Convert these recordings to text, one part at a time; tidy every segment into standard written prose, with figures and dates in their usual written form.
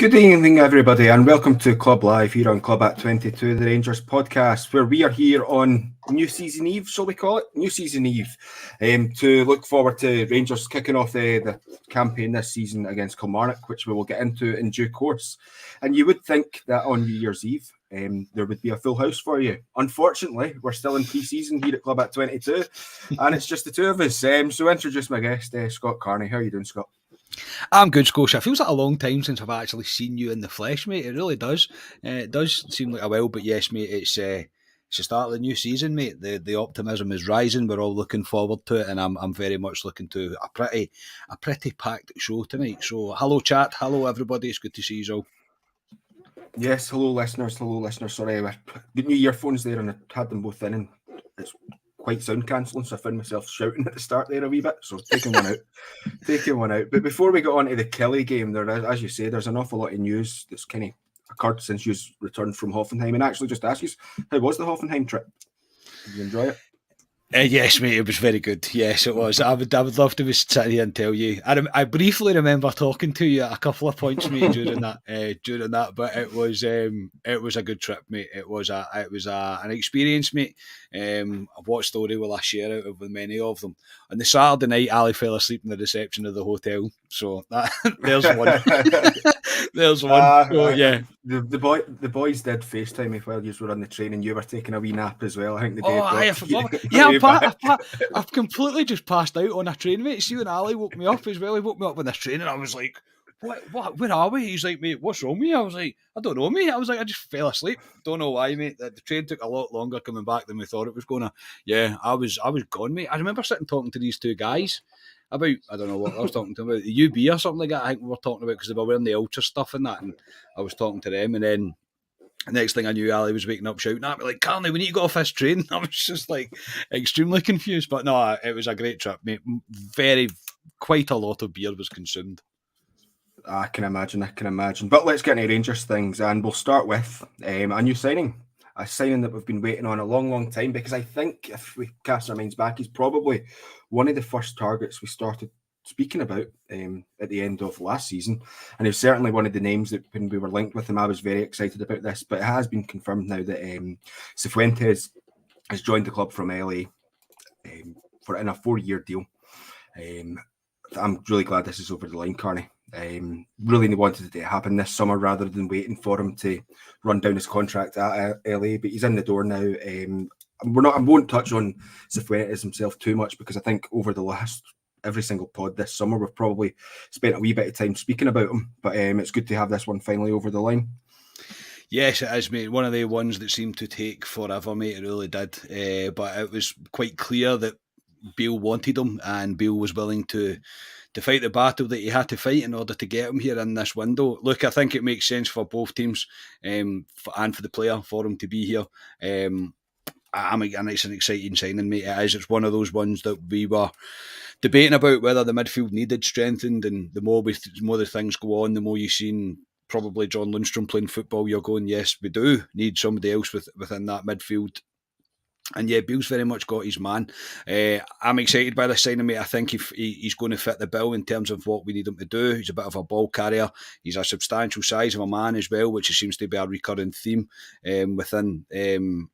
Good evening, everybody, and welcome to Club Live here on Club at 22, the Rangers podcast, where we are here on New Season Eve, shall we call it? New Season Eve, to look forward to Rangers kicking off the campaign this season against Kilmarnock, which we will get into in due course. And you would think that on New Year's Eve, there would be a full house for you. Unfortunately, we're still in pre-season here at Club at 22, and it's just the two of us. So introduce my guest, Scott Carney. How are you doing, Scott? I'm good, Scotia. It feels like a long time since I've actually seen you in the flesh, mate. It really does. It does seem like a while, but yes, mate, it's the start of the new season, mate. The optimism is rising. We're all looking forward to it, and I'm very much looking to a pretty packed show tonight. So, hello, chat. Hello, everybody. It's good to see you all. Yes, hello, listeners. Sorry, I got new earphones there, and I had them both in, and it's quite sound cancelling, so I found myself shouting at the start there a wee bit, so taking one out. But before we get on to the Kelly game, there is, as you say, there's an awful lot of news that's kind of occurred since you returned from Hoffenheim. And actually, just ask you, how was the Hoffenheim trip? Did you enjoy it? Yes, mate, it was very good. Yes, it was. I would love to be sitting here and tell you. I briefly remember talking to you at a couple of points, mate, during that. But it was a good trip, mate. It was an experience, mate. What story will I share out of with many of them? On the Saturday night, Ali fell asleep in the reception of the hotel. So there's one. There's one. So, yeah. The boys did FaceTime me while you were on the train, and you were taking a wee nap as well. I think the day. I forgot. Yeah, I've completely just passed out on a train, mate. See, when Ali woke me up as well, he woke me up on this train, and I was like, "What? Where are we?" He's like, "Mate, what's wrong with you?" I was like, "I don't know, mate." I was like, "I just fell asleep. Don't know why, mate." The train took a lot longer coming back than we thought it was gonna. Yeah, I was gone, mate. I remember sitting talking to these two guys about, I don't know what I was talking to them about, the UB or something like that. I think we were talking about because they were wearing the ultra stuff and that, and I was talking to them, and then the next thing I knew, Ali was waking up shouting at me like, "Carney, we need to go off this train." I was just like extremely confused. But no, it was a great trip, mate. Quite a lot of beer was consumed. I can imagine. But let's get into Rangers things, and we'll start with a new signing. A signing that we've been waiting on a long time, because I think if we cast our minds back, he's probably one of the first targets we started speaking about at the end of last season, and he's certainly one of the names that when we were linked with him, I was very excited about this. But it has been confirmed now that Cifuentes has joined the club from LA for in a 4-year deal. I'm really glad this is over the line, Carney. Really wanted it to happen this summer rather than waiting for him to run down his contract at LA, but he's in the door now. I won't touch on Cifuentes himself too much, because I think over the last every single pod this summer we've probably spent a wee bit of time speaking about him, but it's good to have this one finally over the line. Yes, it is, mate. One of the ones that seemed to take forever, mate. It really did, but it was quite clear that Beale wanted him, and Beale was willing to fight the battle that he had to fight in order to get him here in this window. Look, I think it makes sense for both teams, and for the player, for him to be here. And it's an exciting signing, mate. It is. It's one of those ones that we were debating about whether the midfield needed strengthened, and the more the things go on, the more you've seen probably John Lundstrom playing football, you're going, yes, we do need somebody else within that midfield. And yeah, Beale's very much got his man. I'm excited by this signing, mate. I think he's going to fit the bill in terms of what we need him to do. He's a bit of a ball carrier. He's a substantial size of a man as well, which seems to be a recurring theme within the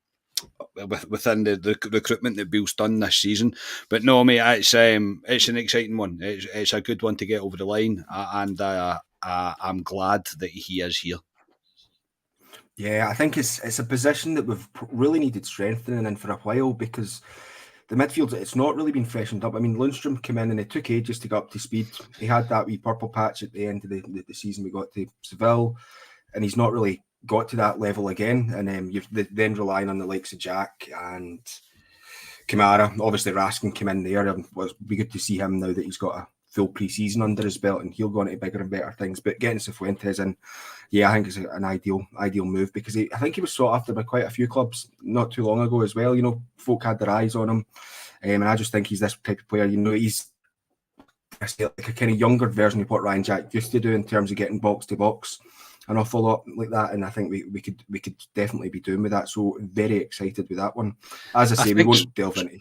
recruitment that Beale's done this season. But no, mate, it's an exciting one. It's a good one to get over the line, and I'm glad that he is here. Yeah, I think it's a position that we've really needed strengthening in for a while, because the midfield, it's not really been freshened up. I mean, Lundstrom came in and it took ages to get up to speed. He had that wee purple patch at the end of the season we got to Seville, and he's not really got to that level again. And you're then relying on the likes of Jack and Kamara. Obviously, Raskin came in there. It was be good to see him now that he's got a full pre-season under his belt, and he'll go on to bigger and better things. But getting Cifuentes in, yeah, I think it's an ideal move, because I think he was sought after by quite a few clubs not too long ago as well. You know, folk had their eyes on him, and I just think he's this type of player. You know, he's like a kind of younger version of what Ryan Jack used to do in terms of getting box to box, an awful lot like that. And I think we could definitely be doing with that. So very excited with that one. As I say, we won't delve into.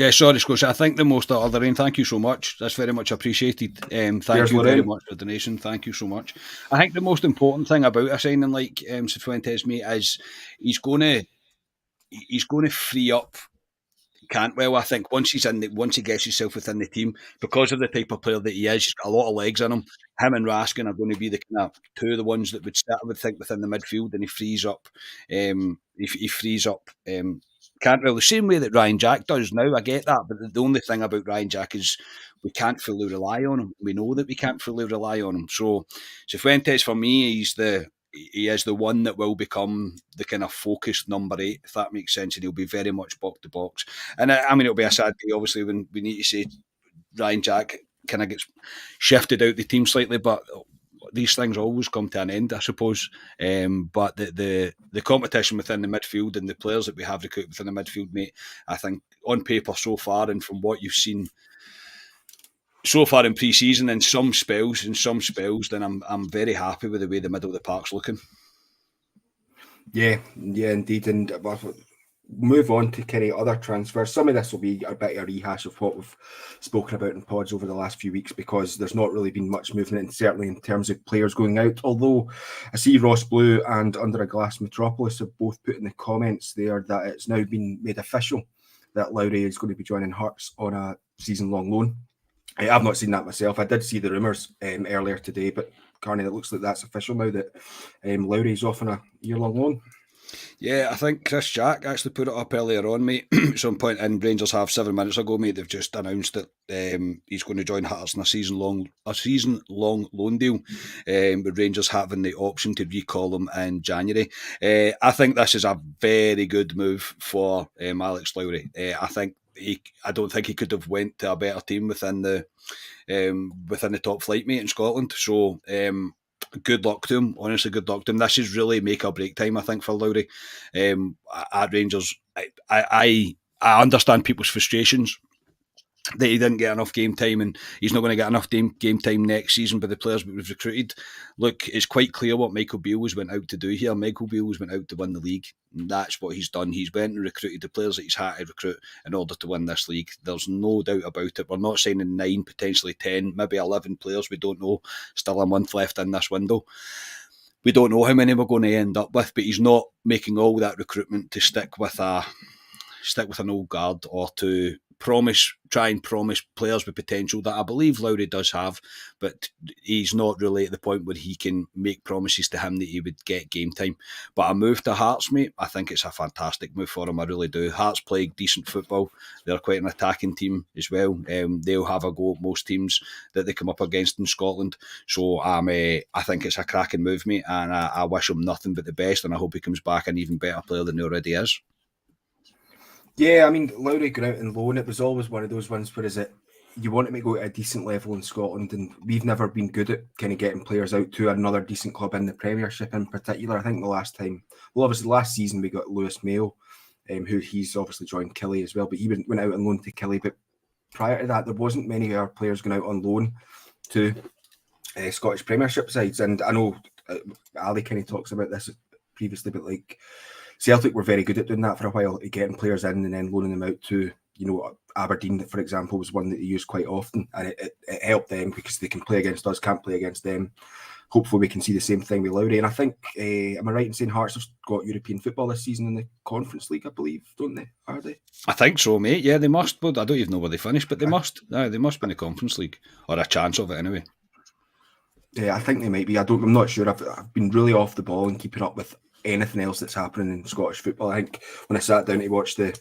Yeah, sorry, Scotia. I think the most Lorraine, thank you so much. That's very much appreciated. Thank Cheers, you very Lorraine. much for the donation. Thank you so much. I think the most important thing about a signing like Cifuentes, mate, is he's going to free up Cantwell. I think once he gets himself within the team, because of the type of player that he is, he's got a lot of legs in him. Him and Raskin are going to be the kind of two of the ones that would start, I would think, within the midfield, and he frees up. He frees up Cantwell the same way that Ryan Jack does now. I get that, but the only thing about Ryan Jack is we can't fully rely on him. We know that we can't fully rely on him. So Cifuentes, for me, he is the one that will become the kind of focused number 8, if that makes sense, and he'll be very much box to box. And I mean, it'll be a sad day, obviously, when we need to say Ryan Jack kind of gets shifted out the team slightly, but these things always come to an end, I suppose. But the competition within the midfield and the players that we have recruited within the midfield, mate, I think on paper so far and from what you've seen so far in pre-season, in some spells, then I'm very happy with the way the middle of the park's looking. Yeah, indeed. And we'll move on to kind of other transfers. Some of this will be a bit of a rehash of what we've spoken about in pods over the last few weeks, because there's not really been much movement, and certainly in terms of players going out. Although I see Ross Blue and Under a Glass Metropolis have both put in the comments there that it's now been made official that Lowry is going to be joining Hearts on a season-long loan. I've not seen that myself. I did see the rumours earlier today, but Carney, it looks like that's official now that Lowry's off on a year-long loan. Yeah, I think Chris Jack actually put it up earlier on, mate. At some point in Rangers have 7 minutes ago, mate. They've just announced that he's going to join Hearts on a season-long loan deal, with Rangers having the option to recall him in January. I think this is a very good move for Alex Lowry. I don't think he could have went to a better team within the top flight, mate, in Scotland. So good luck to him. Honestly, good luck to him. This is really make or break time, I think, for Lowry at Rangers. I understand people's frustrations that he didn't get enough game time, and he's not going to get enough game time next season by the players we've recruited. Look, it's quite clear what Michael Beale went out to do here. Michael Beale went out to win the league. That's what he's done. He's went and recruited the players that he's had to recruit in order to win this league. There's no doubt about it. We're not signing 9, potentially 10, maybe 11 players. We don't know. Still a month left in this window. We don't know how many we're going to end up with, but he's not making all that recruitment to stick with an old guard, or to try and promise players with potential that I believe Lowry does have, but he's not really at the point where he can make promises to him that he would get game time. But a move to Hearts, mate, I think it's a fantastic move for him. I really do. Hearts play decent football. They're quite an attacking team as well. They'll have a go at most teams that they come up against in Scotland. So I think it's a cracking move, mate, and I wish him nothing but the best, and I hope he comes back an even better player than he already is. Yeah, I mean, Lowry going out on loan, it was always one of those ones where you want to go at a decent level in Scotland, and we've never been good at kind of getting players out to another decent club in the Premiership in particular. I think obviously last season we got Lewis Mayo, who he's obviously joined Killie as well, but he went out on loan to Killie. But prior to that, there wasn't many of our players going out on loan to Scottish Premiership sides. And I know Ali kind of talks about this previously, but like Celtic were very good at doing that for a while, getting players in and then loaning them out to, Aberdeen, for example, was one that they used quite often, and it helped them because they can play against us, can't play against them. Hopefully we can see the same thing with Lowry. And I think, am I right in saying Hearts have got European football this season in the Conference League, I believe, don't they? Are they? I think so, mate. Yeah, they must. But I don't even know where they finished, but they must. They must be in the Conference League, or a chance of it anyway. Yeah, I think they might be. I'm not sure. I've been really off the ball and keeping up with anything else that's happening in Scottish football. I think when I sat down to watch the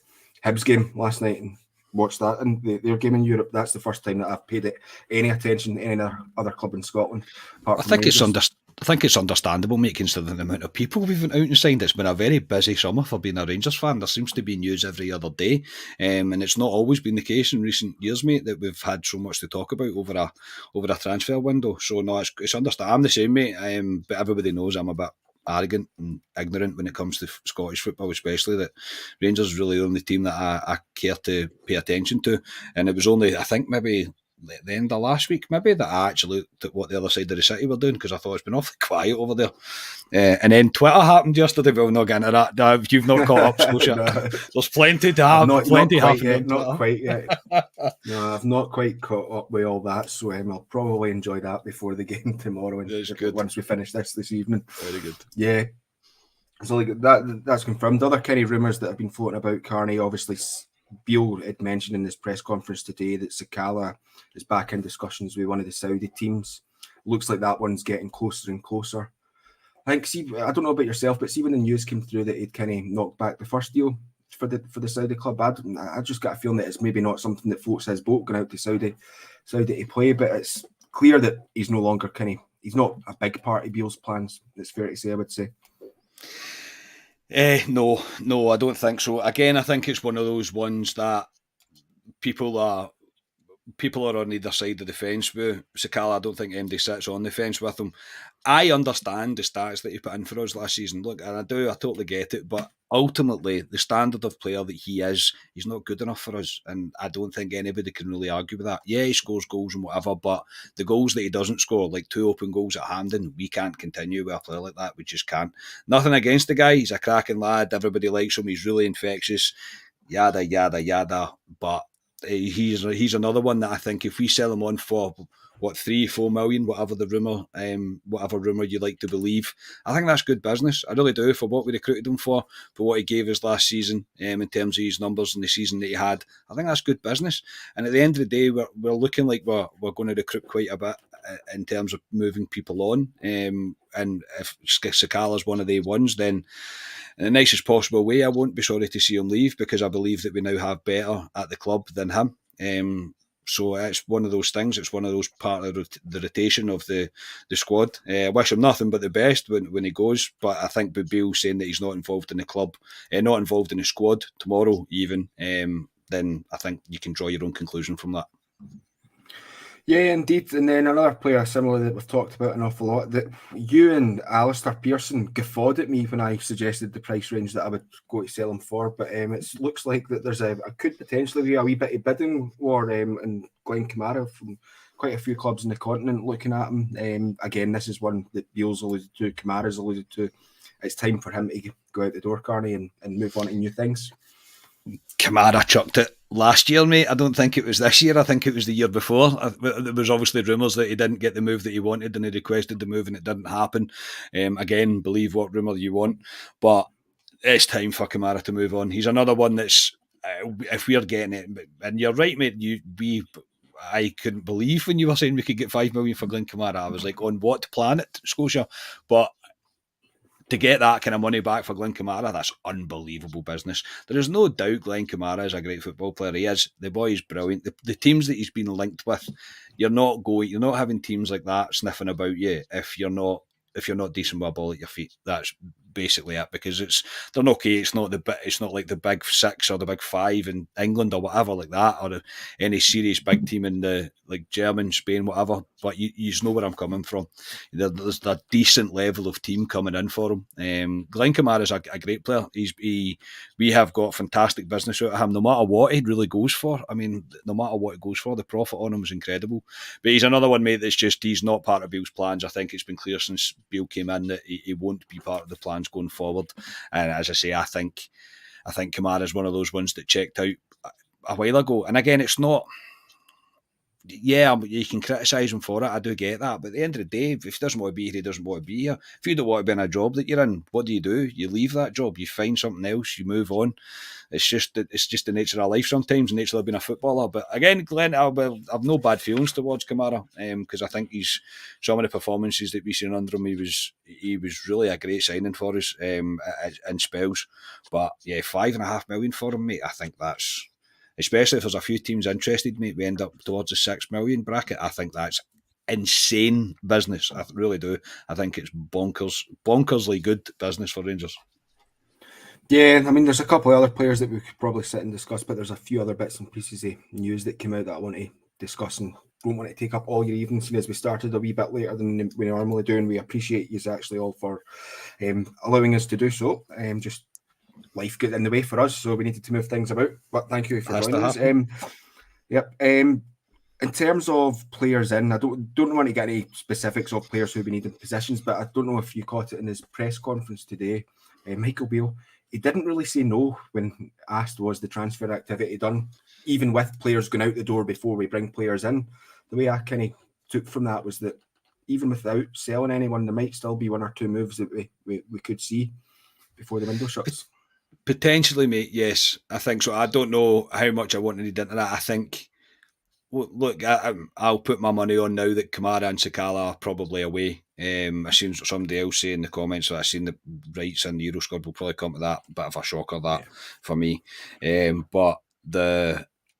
Hibs game last night and watched that and their game in Europe, that's the first time that I've paid it any attention to any other club in Scotland. I think it's understandable, mate, considering the amount of people we've been out and signed. It's been a very busy summer for being a Rangers fan. There seems to be news every other day, and it's not always been the case in recent years, mate, that we've had so much to talk about over a transfer window. So no, it's understandable. I'm the same, mate, but everybody knows I'm a bit arrogant and ignorant when it comes to Scottish football, especially that Rangers is really the only team that I care to pay attention to. And it was only, I think, maybe at the end of last week, maybe, that I actually looked at what the other side of the city were doing, because I thought it's been awfully quiet over there. And then Twitter happened yesterday. We'll not get into that. No, you've not caught up, Scotia. No. There's plenty to have. Not Plenty quite happening. yet. Not quite yet. No, I've not quite caught up with all that. So I'll probably enjoy that before the game tomorrow. And once we finish this evening. Very good. Yeah. So like that's confirmed. Other kind of rumours that have been floating about, Carney, obviously Beale had mentioned in this press conference today that Sakala is back in discussions with one of the Saudi teams. Looks like that one's getting closer and closer. I think, I don't know about yourself, but see when the news came through that he'd kind of knocked back the first deal for the Saudi club, I just got a feeling that it's maybe not something that floats his boat going out to Saudi to play, but it's clear that he's no longer he's not a big part of Beale's plans. It's fair to say, I would say. No, I don't think so. Again, I think it's one of those ones that people are on either side of the fence with. Sakala, I don't think MD sits on the fence with him. I understand the stats that he put in for us last season. Look, and I totally get it, but ultimately, the standard of player that he's not good enough for us, and I don't think anybody can really argue with that. Yeah, he scores goals and whatever, but the goals that he doesn't score, like 2 open goals at Hampden, we can't continue with a player like that. We just can't. Nothing against the guy. He's a cracking lad. Everybody likes him. He's really infectious. Yada, yada, yada. But he's another one that I think if we sell him on for 3-4 million, whatever rumor you like to believe, I think that's good business. I really do, for what we recruited him for what he gave us last season, in terms of his numbers and the season that he had. I think that's good business. And at the end of the day, we're looking like we're going to recruit quite a bit in terms of moving people on. And if Sakala's one of the ones, then in the nicest possible way, I won't be sorry to see him leave, because I believe that we now have better at the club than him. So it's one of those things. It's one of those part of the rotation of the squad. I wish him nothing but the best when he goes. But I think with Beale saying that he's not involved in the club, not involved in the squad tomorrow even, then I think you can draw your own conclusion from that. Yeah, indeed. And then another player similar that we've talked about an awful lot, that you and Alistair Pearson guffawed at me when I suggested the price range that I would go to sell him for. But it looks like that there's could potentially be a wee bit of bidding war in Glenn Kamara from quite a few clubs in the continent looking at him. Again, this is one that Beale's alluded to, Kamara's alluded to. It's time for him to go out the door, Carney, and move on to new things. Kamara chucked it last year, mate. I don't think it was this year. I think it was the year before. There was obviously rumours that he didn't get the move that he wanted, and he requested the move and it didn't happen. Again, believe what rumour you want, but it's time for Kamara to move on. He's another one that's, if we're getting it, and you're right, mate, I couldn't believe when you were saying we could get 5 million for Glenn Kamara. I was like, on what planet, Scotia? But to get that kind of money back for Glenn Kamara, that's unbelievable business. There is no doubt Glenn Kamara is a great football player. He is. The boy is brilliant. The teams that he's been linked with, you're not having teams like that sniffing about you if you're not decent with a ball at your feet. That's basically it, because they're not okay. It's not like the big 6 or the big 5 in England or whatever like that, or any serious big team in the like German, Spain, whatever. But you know where I'm coming from. There's a decent level of team coming in for him. Glenn Kamara is a great player. We have got fantastic business out of him. No matter what he really goes for, no matter what he goes for, the profit on him is incredible. But he's another one, mate, he's not part of Beale's plans. I think it's been clear since Beale came in that he won't be part of the plans going forward. And as I say, I think Kamara is one of those ones that checked out a while ago. And again, it's not. Yeah, you can criticise him for it. I do get that. But at the end of the day, if he doesn't want to be here, he doesn't want to be here. If you don't want to be in a job that you're in, what do? You leave that job. You find something else. You move on. It's just the nature of life sometimes, the nature of being a footballer. But again, Glenn, I've no bad feelings towards Kamara, because I think some of the performances that we've seen under him, he was really a great signing for us in spells. But yeah, 5.5 million for him, mate. I think that's, especially if there's a few teams interested, mate, we end up towards the 6 million bracket. I think that's insane business. I really do. I think it's bonkersly good business for Rangers. Yeah, there's a couple of other players that we could probably sit and discuss, but there's a few other bits and pieces of news that came out that I want to discuss, and don't want to take up all your evening, seeing as we started a wee bit later than we normally do, and we appreciate you actually all for allowing us to do so. Just life got in the way for us, so we needed to move things about. But thank you for joining us. Yep. In terms of players in, I don't want to get any specifics of players who we need in positions, but I don't know if you caught it in his press conference today. Michael Beale, he didn't really say no when asked was the transfer activity done, even with players going out the door before we bring players in. The way I kind of took from that was that even without selling anyone, there might still be one or two moves that we could see before the window shuts. Potentially, mate, yes. I think so. I don't know how much I want to read into that. I think, look, I'll put my money on now that Kamara and Sakala are probably away. I seen somebody else say in the comments that I seen the rights in the Euro squad will probably come to that. Bit of a shocker that for me. But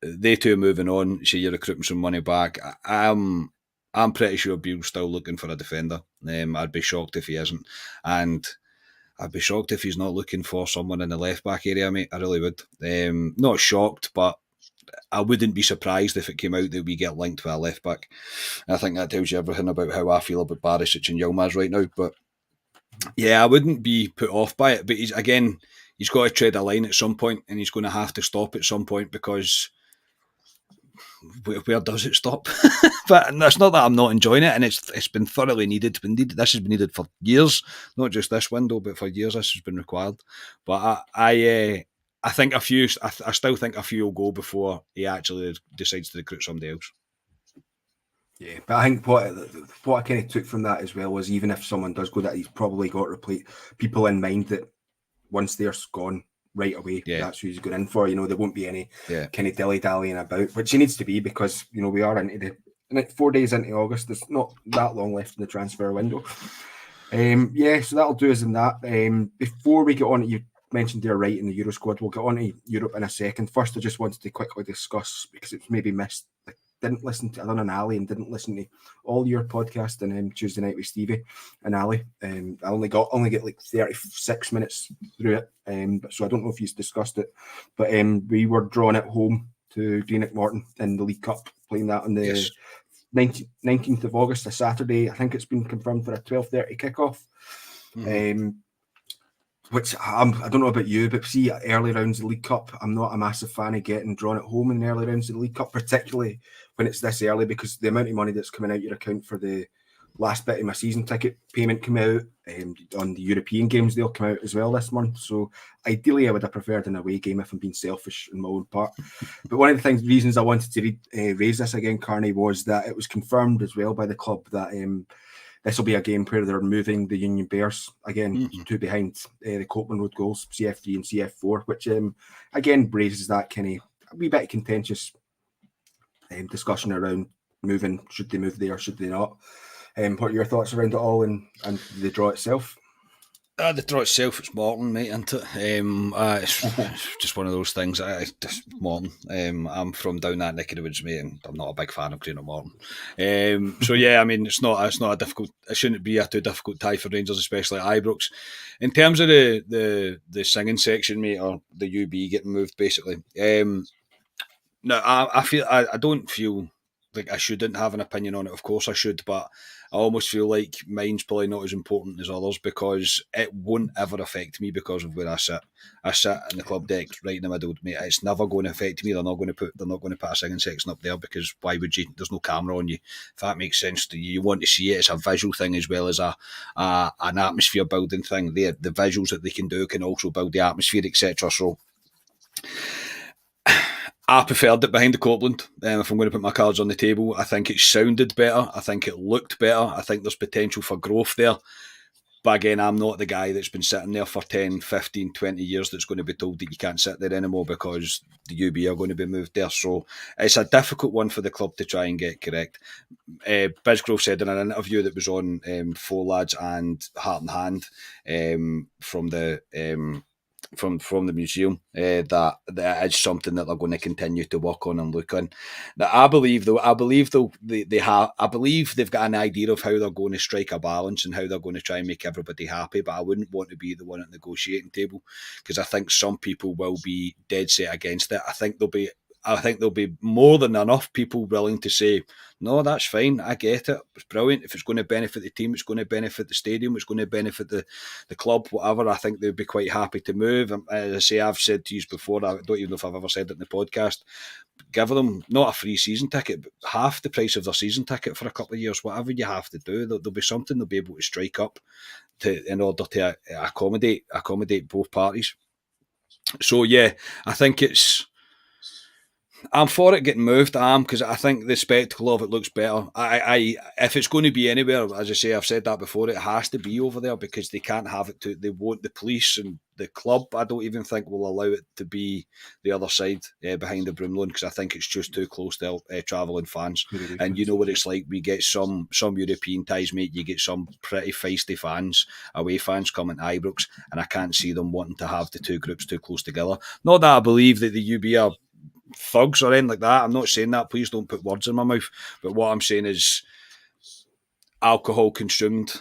they two are moving on, so you're recruiting some money back. I'm pretty sure Beale's still looking for a defender. I'd be shocked if he isn't. And I'd be shocked if he's not looking for someone in the left back area, mate. I really would. Not shocked, but I wouldn't be surprised if it came out that we get linked with a left back. And I think that tells you everything about how I feel about Barisic and Yilmaz right now. But yeah, I wouldn't be put off by it. But he's got to tread a line at some point, and he's going to have to stop at some point, because where does it stop? But it's not that I'm not enjoying it, and it's been thoroughly needed. This has been needed for years, not just this window, but for years this has been required. But I think a few. I still think a few will go before he actually decides to recruit somebody else. Yeah, but I think what I kind of took from that as well was, even if someone does go, that he's probably got people in mind that once they're gone right away, that's who he's going in for. There won't be any kind of dilly-dallying about, which he needs to be, because we are into 4 days into August. There's not that long left in the transfer window. So that'll do us in that. Before we get on, you mentioned there right in the Euro squad, we'll get on to Europe in a second. First, I just wanted to quickly discuss, because it's maybe missed. I done an Ali and didn't listen to all your podcast on Tuesday night with Stevie and Ali. I only get like 36 minutes through it, so I don't know if you've discussed it, but we were drawn at home to Greenock Morton in the League Cup, playing that on the 19th of August, a Saturday. I think it's been confirmed for a 12:30 kickoff. Which I don't know about you, but see, early rounds of the League Cup, I'm not a massive fan of getting drawn at home in the early rounds of the League Cup, particularly when it's this early, because the amount of money that's coming out your account for the last bit of my season ticket payment come out. On the European games, they'll come out as well this month. So ideally, I would have preferred an away game if I'm being selfish in my own part. But one of the reasons I wanted to raise this again, Carney, was that it was confirmed as well by the club that this will be a game where they're moving the Union Bears again, two behind the Copeland Road goals, CF3 and CF4, which again raises that kind of a wee bit of contentious discussion around moving. Should they move there? Should they not? What are your thoughts around it all and the draw itself? The draw itself, it's Morton, mate, isn't it? It's just one of those things. It's just Morton. I'm from down that neck of the woods, mate, and I'm not a big fan of Greenock Morton. So yeah, I mean, it's not a difficult. It shouldn't be a too difficult tie for Rangers, especially at Ibrox. In terms of the singing section, mate, or the UB getting moved, basically. No, I don't feel like I shouldn't have an opinion on it. Of course I should, but I almost feel like mine's probably not as important as others, because it won't ever affect me because of where I sit. I sit in the club deck right in the middle, mate. It's never going to affect me. They're not going to put a singing section up there, because why would you? There's no camera on you. If that makes sense to you, you want to see it. It's a visual thing as well as an atmosphere building thing. The visuals that they can do can also build the atmosphere, etc. So I preferred it behind the Copeland. If I'm going to put my cards on the table, I think it sounded better. I think it looked better. I think there's potential for growth there. But again, I'm not the guy that's been sitting there for 10, 15, 20 years that's going to be told that you can't sit there anymore because the UB are going to be moved there. So it's a difficult one for the club to try and get correct. Bisgrove said in an interview that was on Four Lads and Heart and Hand from the museum that is something that they're going to continue to work on and look on. Now, I believe they've got an idea of how they're going to strike a balance and how they're going to try and make everybody happy, but I wouldn't want to be the one at the negotiating table, because I think some people will be dead set against it. I think there'll be more than enough people willing to say, no, that's fine, I get it, it's brilliant. If it's going to benefit the team, it's going to benefit the stadium, it's going to benefit the club, whatever, I think they'd be quite happy to move. As I say, I've said to you before, I don't even know if I've ever said it in the podcast, give them not a free season ticket, but half the price of their season ticket for a couple of years. Whatever you have to do, there'll be something they'll be able to strike up in order to accommodate both parties. So yeah, I think I'm for it getting moved. Because I think the spectacle of it looks better. If it's going to be anywhere, as I say, I've said that before, it has to be over there because they can't have it. They won't. The police and the club, I don't even think will allow it to be the other side behind the Broomloan because I think it's just too close to travelling fans. And you know what it's like. We get some European ties, mate. You get some pretty feisty fans, away fans coming to Ibrox, and I can't see them wanting to have the two groups too close together. Not that I believe that the UB are thugs or anything like that. I'm not saying that. Please don't put words in my mouth. But what I'm saying is alcohol consumed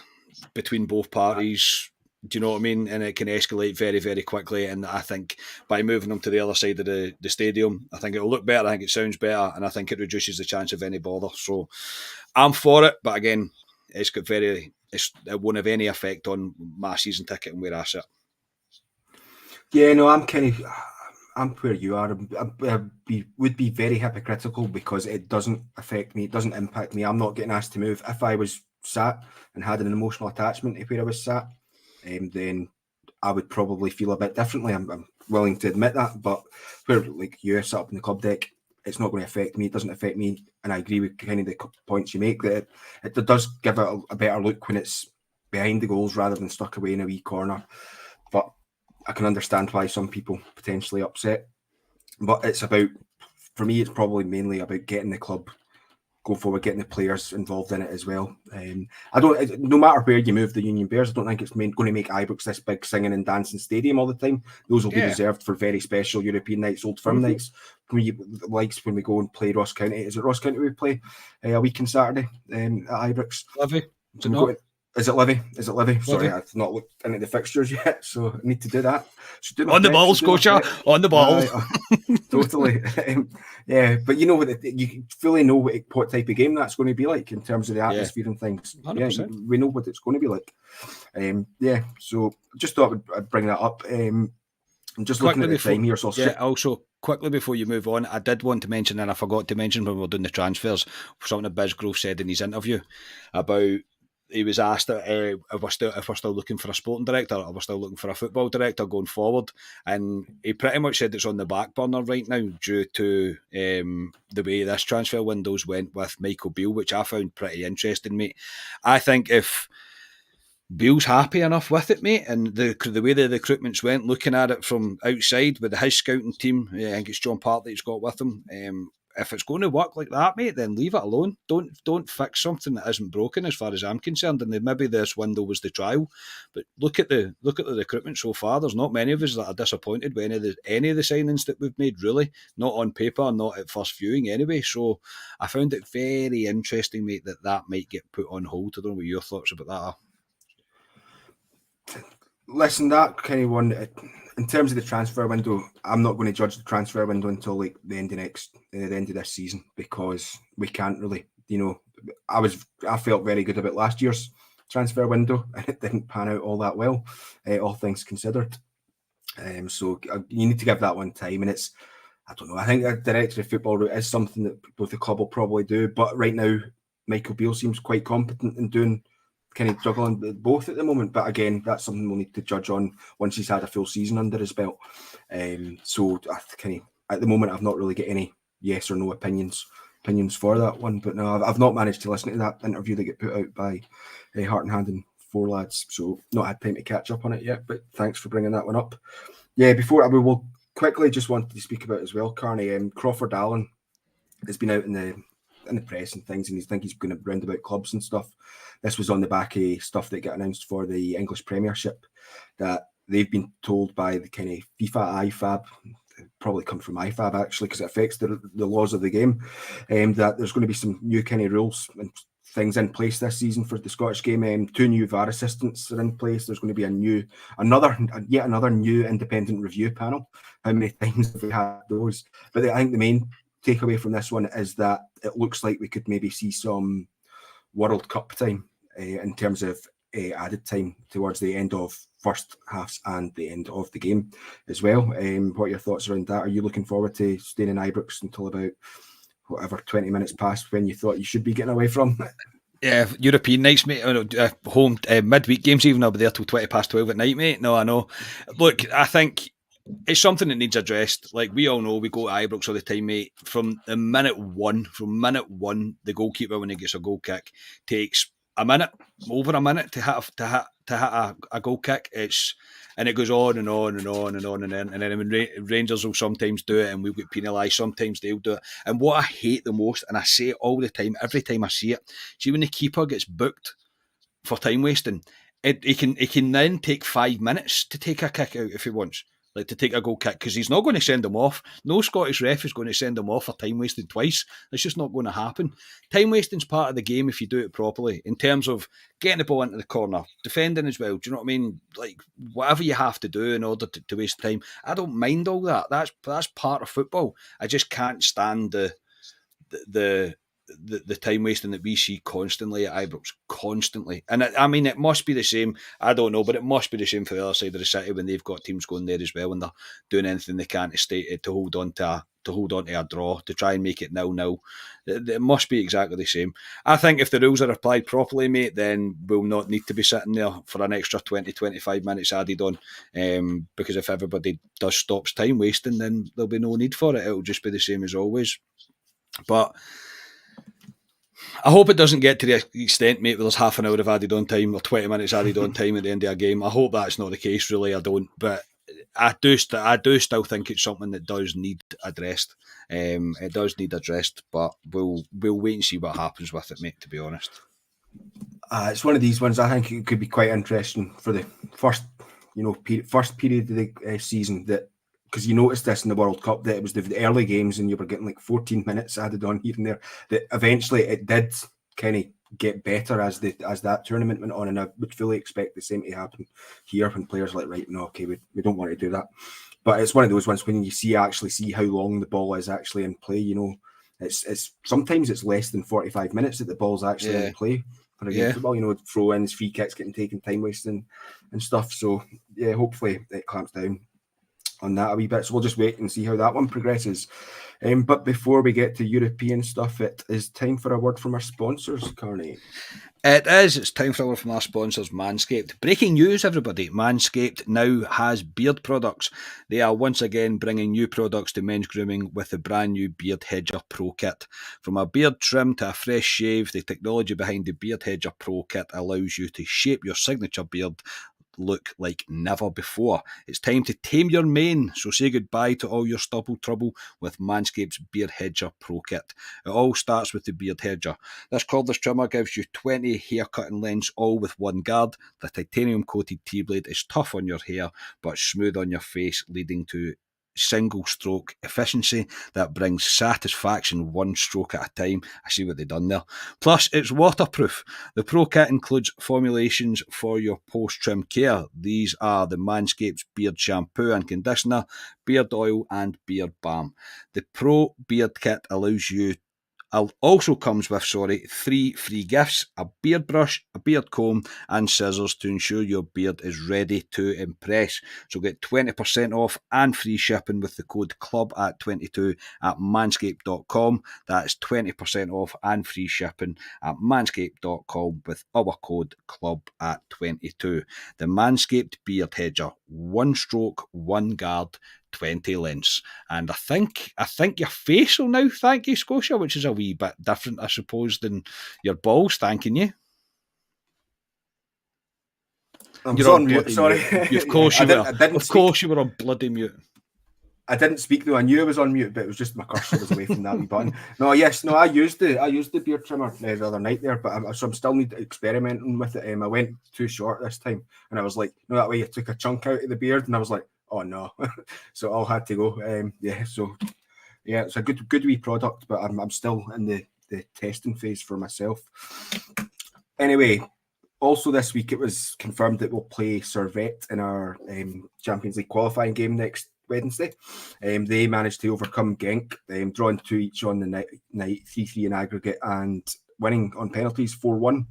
between both parties. Do you know what I mean? And it can escalate very, very quickly. And I think by moving them to the other side of the stadium, I think it'll look better. I think it sounds better. And I think it reduces the chance of any bother. So I'm for it. But again, it won't have any effect on my season ticket and where I sit. Yeah, no, I'm where you are. I would be very hypocritical because it doesn't affect me. It doesn't impact me. I'm not getting asked to move. If I was sat and had an emotional attachment to where I was sat, then I would probably feel a bit differently. I'm willing to admit that. But where like you're sat up in the club deck, it's not going to affect me. It doesn't affect me. And I agree with kind of the points you make that it does give it a better look when it's behind the goals rather than stuck away in a wee corner. But I can understand why some people potentially upset, but for me, it's probably mainly about getting the club go forward, getting the players involved in it as well. No matter where you move the Union Bears, I don't think it's going to make Ibrox this big singing and dancing stadium all the time. Those will be reserved for very special European nights, Old Firm nights. When we go and play Ross County. Is it Ross County we play a week on Saturday at Ibrox? Livy. Is it Livy? Sorry, I've not looked into the fixtures yet, so I need to do that. On the ball, Scotia. On the ball. Totally. Yeah, but you know you fully know what type of game that's going to be like in terms of the atmosphere and things. 100%. Yeah, we know what it's going to be like. So just thought I'd bring that up. I'm just looking at the time here. So also, quickly before you move on, I did want to mention, and I forgot to mention when we were doing the transfers, something that Bisgrove said in his interview about he was asked if we're still looking for a sporting director or we're still looking for a football director going forward, and he pretty much said it's on the back burner right now due to the way this transfer windows went with Michael Beale, which I found pretty interesting, mate. I think if Beale's happy enough with it, mate, and the way the recruitments went, looking at it from outside with his scouting team, I think it's John Partey that's got with him. If it's going to work like that, mate, then leave it alone. Don't fix something that isn't broken, as far as I'm concerned. And then maybe this window was the trial, but look at the recruitment so far. There's not many of us that are disappointed with any of the signings that we've made. Really, not on paper, not at first viewing, anyway. So I found it very interesting, mate, that might get put on hold. I don't know what your thoughts about that are. Listen, that kind of one. In terms of the transfer window, I'm not going to judge the transfer window until like the end of this season, because we can't really, I felt very good about last year's transfer window and it didn't pan out all that well, all things considered. So you need to give that one time, and I don't know, I think a director of football route is something that both the club will probably do, but right now Michael Beale seems quite competent in doing kind of juggling both at the moment, but again, that's something we'll need to judge on once he's had a full season under his belt. So at the moment, I've not really got any yes or no opinions for that one. But no, I've not managed to listen to that interview that got put out by Heart and Hand and Four Lads, so not had time to catch up on it yet. But thanks for bringing that one up. Yeah, before we will quickly just wanted to speak about as well, Carney. Crawford Allen has been out in the press and things, and he's going to round about clubs and stuff. This was on the back of stuff that got announced for the English Premiership, that they've been told by the kind of FIFA IFAB, probably come from IFAB actually, because it affects the laws of the game, that there's going to be some new kind of rules and things in place this season for the Scottish game. 2 new VAR assistants are in place. There's going to be yet another new independent review panel. How many times have we had those? But I think the main takeaway from this one is that it looks like we could maybe see some World Cup time in terms of added time towards the end of first halves and the end of the game as well. What are your thoughts around that? Are you looking forward to staying in Ibrox until about whatever 20 minutes past when you thought you should be getting away from? Yeah, European nights, mate. Home midweek games, even I'll be there till 20 past 12 at night, mate. No, I know. Look, I think it's something that needs addressed. Like we all know, we go to Ibrox all the time, mate. From minute one, the goalkeeper when he gets a goal kick takes over a minute to hit a goal kick. And it goes on and on and on and on and on. And then when Rangers will sometimes do it and we'll get penalised, sometimes they'll do it. And what I hate the most, and I say it all the time, every time I see it, see when the keeper gets booked for time wasting, he can then take 5 minutes to take a kick out if he wants. Like to take a goal kick, because he's not going to send him off. No Scottish ref is going to send him off for time wasted twice. It's just not going to happen. Time wasting's part of the game if you do it properly, in terms of getting the ball into the corner, defending as well. Do you know what I mean? Like whatever you have to do in order to waste time. I don't mind all that. That's part of football. I just can't stand the time wasting that we see constantly at Ibrox, constantly. And I mean, it must be the same. I don't know, but it must be the same for the other side of the city when they've got teams going there as well, and they're doing anything they can to hold on to a draw, to try and make it 0-0. It must be exactly the same. I think if the rules are applied properly, mate, then we'll not need to be sitting there for an extra 20-25 minutes added on. Because if everybody stops time wasting, then there'll be no need for it. It'll just be the same as always. But I hope it doesn't get to the extent, mate, where there's half an hour of added on time or 20 minutes added on time at the end of a game. I hope that's not the case, really. I don't. But I do still think it's something that does need addressed. It does need addressed, but we'll wait and see what happens with it, mate, to be honest. It's one of these ones I think it could be quite interesting for the first period of the season, that because you noticed this in the World Cup, that it was the early games and you were getting like 14 minutes added on here and there, that eventually it did kind of get better as that tournament went on, and I would fully expect the same to happen here when players are like, right, no, okay, we don't want to do that. But it's one of those ones when you actually see how long the ball is actually in play, you know, it's sometimes it's less than 45 minutes that the ball's actually in play for a game of football, you know, throw-ins, free kicks getting taken, time wasting and stuff. So yeah, hopefully it clamps down on that a wee bit. So we'll just wait and see how that one progresses. But before we get to European stuff, it is time for a word from our sponsors, Carney. It is. It's time for a word from our sponsors, Manscaped. Breaking news, everybody. Manscaped now has beard products. They are once again bringing new products to men's grooming with the brand new Beard Hedger Pro Kit. From a beard trim to a fresh shave, the technology behind the Beard Hedger Pro Kit allows you to shape your signature beard look like never before. It's time to tame your mane, so say goodbye to all your stubble trouble with Manscaped's Beard Hedger Pro Kit. It all starts with the Beard Hedger. This cordless trimmer gives you 20 hair cutting lengths, all with one guard. The titanium coated T-blade is tough on your hair but smooth on your face, leading to single stroke efficiency that brings satisfaction one stroke at a time. I see what they've done there. Plus, it's waterproof. The Pro Kit includes formulations for your post-trim care. These are the Manscaped Beard Shampoo and Conditioner, Beard Oil and Beard Balm. The Pro Beard Kit also comes with 3 free gifts: a beard brush, a beard comb and scissors to ensure your beard is ready to impress. So get 20% off and free shipping with the code CLUB@22 at manscaped.com. That's 20% off and free shipping at manscaped.com with our code CLUB@22. The Manscaped Beard Hedger. One stroke, one guard, 20 lengths. And I think your face will now thank you, Scotia, which is a wee bit different, I suppose, than your balls thanking you. You're on mute, sorry. Of course you were on bloody mute. I didn't speak though. I knew I was on mute, but it was just my cursor was away from that wee button. I used the beard trimmer the other night there, but I'm still experimenting with it. I went too short this time, and I was like, no, that way you took a chunk out of the beard, and I was like, oh no, so all had to go. It's a good wee product, but I'm still in the testing phase for myself. Anyway, also this week it was confirmed that we'll play Servette in our Champions League qualifying game next Wednesday. They managed to overcome Genk, drawing 2 each on the night, 3-3 in aggregate, and winning on penalties 4-1.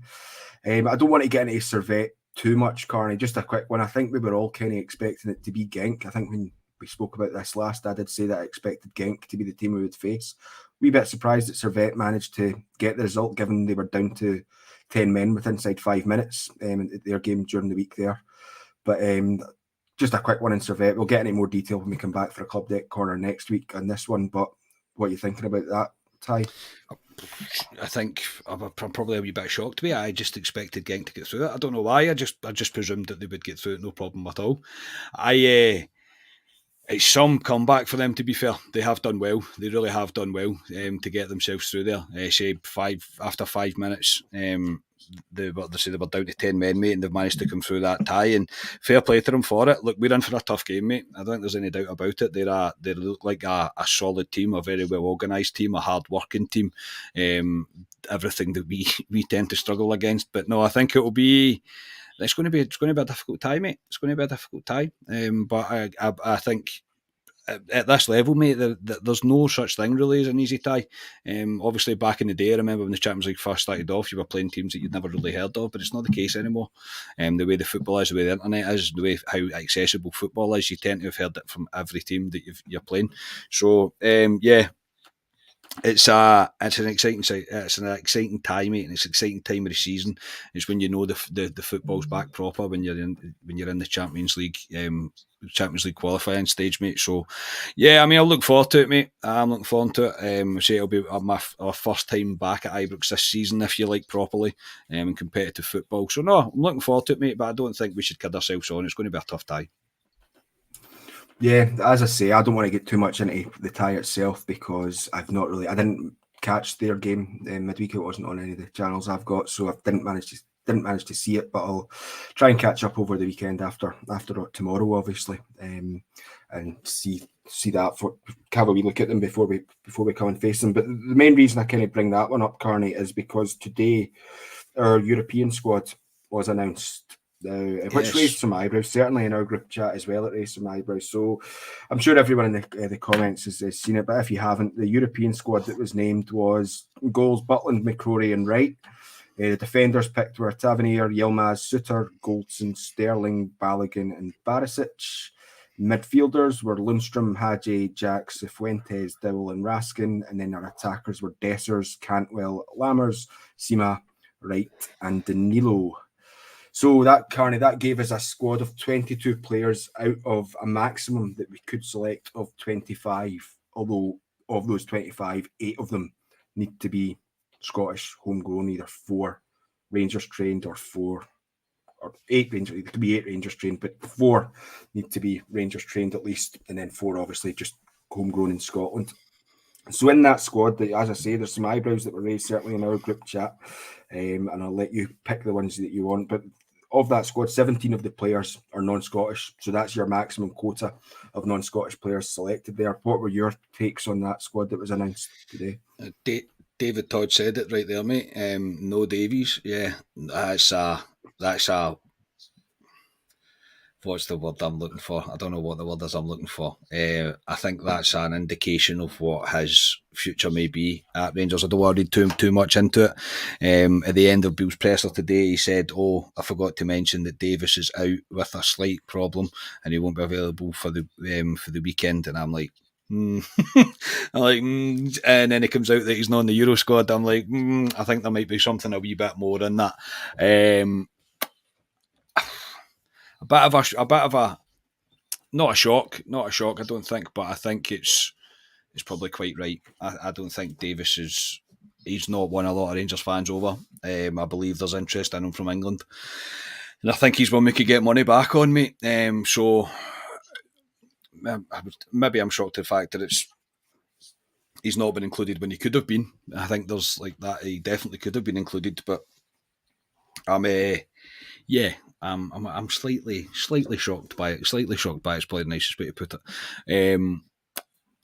I don't want to get into Servette too much, Carney. Just a quick one. I think we were all kind of expecting it to be Genk. I think when we spoke about this last, I did say that I expected Genk to be the team we would face. Wee bit surprised that Servette managed to get the result, given they were down to 10 men with inside 5 minutes in their game during the week there. But just a quick one in Servette. We'll get into more detail when we come back for a Club Deck Corner next week on this one. But what are you thinking about that, Ty? I think I'm probably a wee bit shocked to me. I just expected Genk to get through it. I don't know why. I just presumed that they would get through it, no problem at all. It's some comeback for them, to be fair. They have done well. They really have done well to get themselves through there. After 5 minutes, they were down to 10 men, mate, and they've managed to come through that tie. And fair play to them for it. Look, we're in for a tough game, mate. I don't think there's any doubt about it. They look like a solid team, a very well organised team, a hard working team. Everything that we tend to struggle against. But no, I think it will be. It's going to be a difficult tie, mate. It's going to be a difficult tie. But I think at this level, mate, there's no such thing really as an easy tie. Obviously, back in the day, I remember when the Champions League first started off, you were playing teams that you'd never really heard of, but it's not the case anymore. The way the football is, the way the internet is, the way how accessible football is, you tend to have heard it from every team that you're playing. So, yeah. It's an exciting time, mate, and it's an exciting time of the season. It's when you know the football's back proper when you're in the Champions League qualifying stage, mate. So yeah, I mean, I'll look forward to it, mate. I'm looking forward to it. I say it'll be our first time back at Ibrox this season, if you like, properly in competitive football. So no, I'm looking forward to it, mate. But I don't think we should kid ourselves on. It's going to be a tough tie. Yeah, as I say, I don't want to get too much into the tie itself because I didn't catch their game midweek. It wasn't on any of the channels I've got, so I didn't manage to see it. But I'll try and catch up over the weekend after tomorrow, obviously, and see that have a wee look at them before we come and face them. But the main reason I kind of bring that one up, Carney, is because today our European squad was announced. Which raised some eyebrows, certainly in our group chat as well. It raised some eyebrows. So I'm sure everyone in the comments has seen it, but if you haven't, the European squad that was named was goals Butland, McCrory and Wright. The defenders picked were Tavernier, Yilmaz, Suter, Goldson, Sterling, Balogun and Barisic. Midfielders were Lundstrom, Hadji, Jacks, Cifuentes, Dowell and Raskin. And then our attackers were Dessers, Cantwell, Lammers, Sima, Wright and Danilo. So that gave us a squad of 22 players out of a maximum that we could select of 25. Although of those 25, 8 of them need to be Scottish homegrown, either 4 Rangers trained or 8 Rangers. It could be 8 Rangers trained, but 4 need to be Rangers trained at least, and then 4 obviously just homegrown in Scotland. So in that squad, as I say, there's some eyebrows that were raised certainly in our group chat, and I'll let you pick the ones that you want. But of that squad, 17 of the players are non-Scottish, so that's your maximum quota of non-Scottish players selected there. What were your takes on that squad that was announced today? David Todd said it right there, mate. No Davies, yeah, that's a what's the word I'm looking for? I don't know what the word is I'm looking for. I think that's an indication of what his future may be at Rangers. I don't want to read too much into it. At the end of Bill's presser today, he said, "Oh, I forgot to mention that Davis is out with a slight problem and he won't be available for the weekend." And I'm like, and then it comes out that he's not in the Euro squad. I'm like, I think there might be something a wee bit more in that. A bit of a not a shock. I don't think, but I think it's probably quite right. I don't think Davis he's not won a lot of Rangers fans over. I believe there's interest in him from England, and I think he's one we could get money back on, mate. So maybe I'm shocked at the fact that he's not been included when he could have been. I think there's like that. He definitely could have been included, but I'm slightly shocked by it. Slightly shocked by it's probably the nicest way to put it.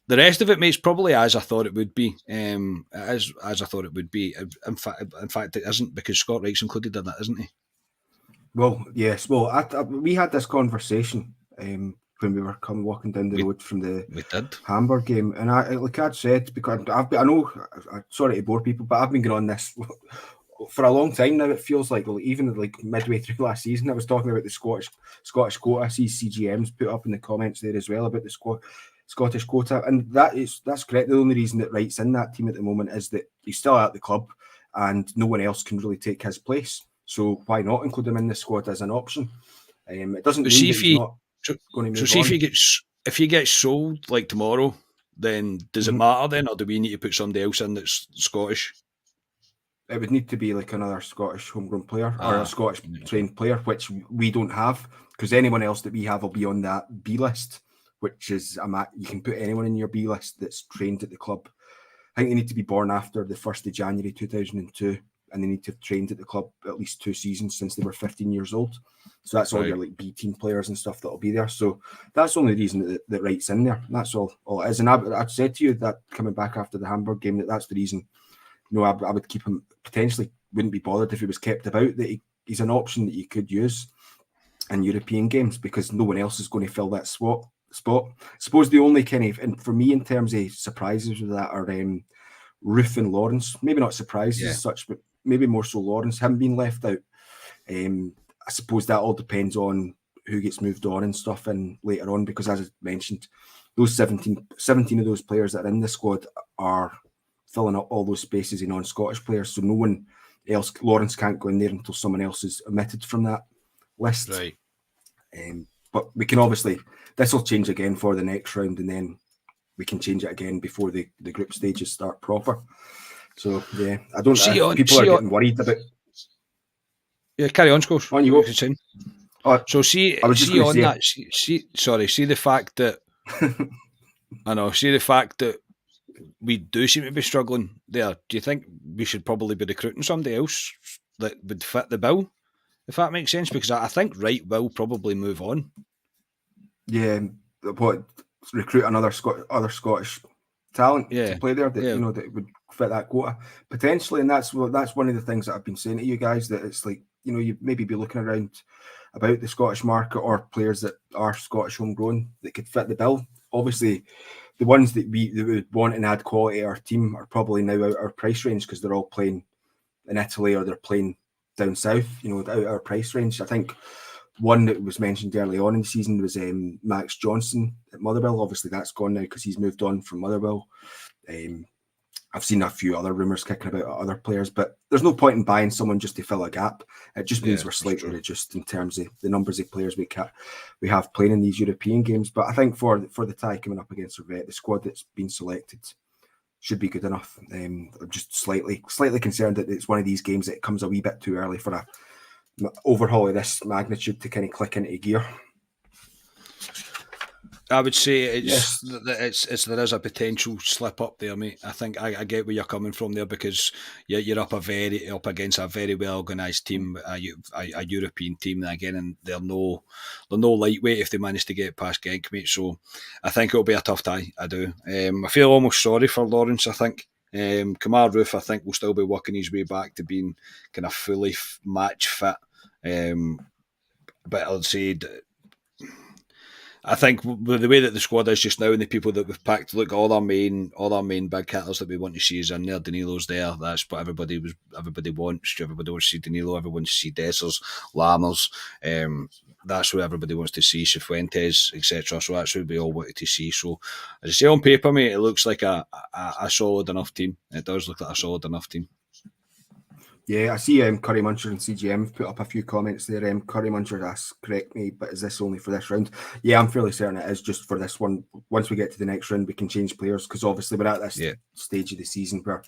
The rest of it, mate, is probably as I thought it would be. As I thought it would be. In fact, it isn't, because Scott Wright's included in that, isn't he? Well, yes. Well, we had this conversation when when we were walking down the road from the Hamburg game. And like I'd said, because sorry to bore people, but I've been going on this for a long time now. It feels like, well, even like midway through last season, I was talking about the Scottish quota. I see CGM's put up in the comments there as well about the Scottish quota, and that's correct. The only reason that Wright's in that team at the moment is that he's still at the club, and no one else can really take his place. So why not include him in the squad as an option? It doesn't mean that he's not going to move on. If he gets sold like tomorrow, then does it matter then, or do we need to put somebody else in that's Scottish? It would need to be like another Scottish homegrown player or a Scottish trained player, which we don't have, because anyone else that we have will be on that B list, which is you can put anyone in your B list that's trained at the club. I think they need to be born after the 1st of January 2002, and they need to have trained at the club at least 2 seasons since they were 15 years old. So that's all your like B team players and stuff that'll be there. So that's the only reason that Wright's in there. That's all it is. And I've said to you that coming back after the Hamburg game, that's the reason. I would keep him. Potentially wouldn't be bothered if he was kept about. That he's an option that you could use in European games, because no one else is going to fill that spot. I suppose the only kind of, and for me in terms of surprises with that, are Roof and Lawrence. Maybe not surprises as such, but maybe more so Lawrence haven't been left out. I suppose that all depends on who gets moved on and stuff and later on, because as I mentioned, those 17 of those players that are in the squad are filling up all those spaces in non-Scottish players, so no one else, Lawrence can't go in there until someone else is omitted from that list. Right. But we can obviously, this will change again for the next round, and then we can change it again before the group stages start proper. So yeah, I don't know. People are getting worried about. Yeah, carry on, Scholes. On you go. So see the fact that see the fact that we do seem to be struggling there. Do you think we should probably be recruiting somebody else that would fit the bill, if that makes sense? Because I think Wright will probably move on. Yeah, recruit another other Scottish talent to play there that that would fit that quota potentially, and that's one of the things that I've been saying to you guys, that it's like, you maybe be looking around about the Scottish market or players that are Scottish homegrown that could fit the bill. Obviously, the ones that we would want and add quality to our team are probably now out our price range, because they're all playing in Italy or they're playing down south, out our price range. I think one that was mentioned early on in the season was Max Johnson at Motherwell. Obviously, that's gone now because he's moved on from Motherwell. I've seen a few other rumours kicking about other players, but there's no point in buying someone just to fill a gap. It just means we're slightly reduced in terms of the numbers of players we have playing in these European games. But I think for the tie coming up against Servette, the squad that's been selected should be good enough. I'm just slightly concerned that it's one of these games that comes a wee bit too early for a overhaul of this magnitude to kind of click into gear. I would say there is a potential slip up there, mate. I think I get where you're coming from there, because you're up against a very well organised team, a European team, again, and they're no lightweight if they manage to get past Genk, mate. So I think it'll be a tough tie. I do. I feel almost sorry for Lawrence. I think Kamar Roof, I think, will still be working his way back to being kind of fully match fit. But I'll say, I think with the way that the squad is just now and the people that we've picked, look, all our main big hitters that we want to see is in there. Danilo's there. That's what everybody wants. Everybody wants to see Danilo. Everyone wants to see Dessers, Lammers. That's what everybody wants to see. Cifuentes, etc. So that's what we all wanted to see. So as I say, on paper, mate, it looks like a solid enough team. It does look like a solid enough team. Yeah, I see Curry Muncher and CGM have put up a few comments there. Curry Muncher asks, correct me, but is this only for this round? Yeah, I'm fairly certain it is just for this one. Once we get to the next round, we can change players, because obviously we're at this stage of the season where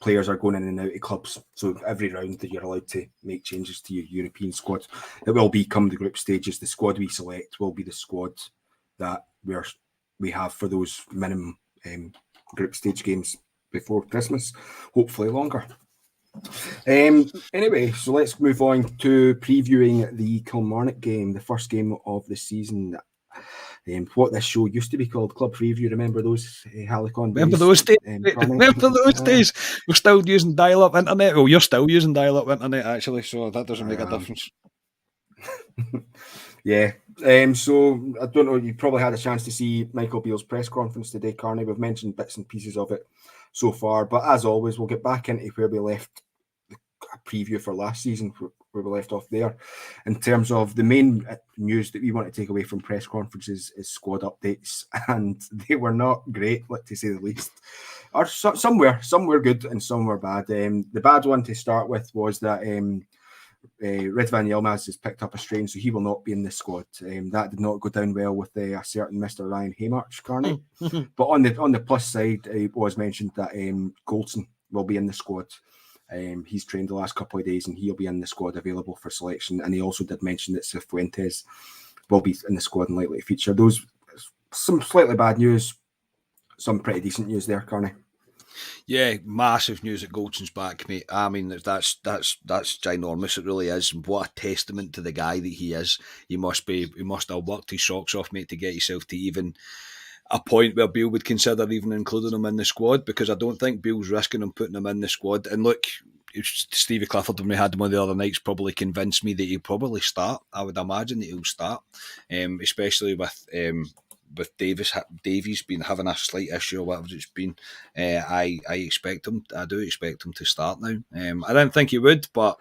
players are going in and out of clubs. So every round that you're allowed to make changes to your European squad, it will become the group stages. The squad we select will be the squad that we have for those minimum group stage games before Christmas, hopefully longer. Anyway, so let's move on to previewing the Kilmarnock game, the first game of the season. What this show used to be called, Club Preview. Remember those Halicon days? Remember those days? Remember those days? We're still using dial-up internet. Well, you're still using dial-up internet, actually, so that doesn't make a difference. Yeah. So I don't know. You probably had a chance to see Michael Beale's press conference today, Carney. We've mentioned bits and pieces of it so far, but as always, we'll get back into where we left a preview for last season, where we left off there. In terms of the main news that we want to take away from press conferences is squad updates, and they were not great, to say the least. Or some were good and some were bad. The bad one to start with was that Ridvan Yilmaz has picked up a strain, so he will not be in the squad. That did not go down well with a certain Mr. Ryan Haymarch, Carney. But on the plus side, it was mentioned that Goldson will be in the squad. He's trained the last couple of days and he'll be in the squad available for selection. And he also did mention that Cifuentes will be in the squad and likely to feature. Those some slightly bad news, some pretty decent news there, Carney. Yeah, massive news that Goldson's back, mate. I mean, that's ginormous. It really is. What a testament to the guy that he is. He must have worked his socks off, mate, to get himself to even a point where Beale would consider even including him in the squad, because I don't think Beale's risking him putting him in the squad. And look, Stevie Clifford, when we had him on the other nights, probably convinced me that he'll probably start. I would imagine that he'll start, especially with Davies been having a slight issue or whatever it's been. I expect him. I do expect him to start now. I didn't think he would, but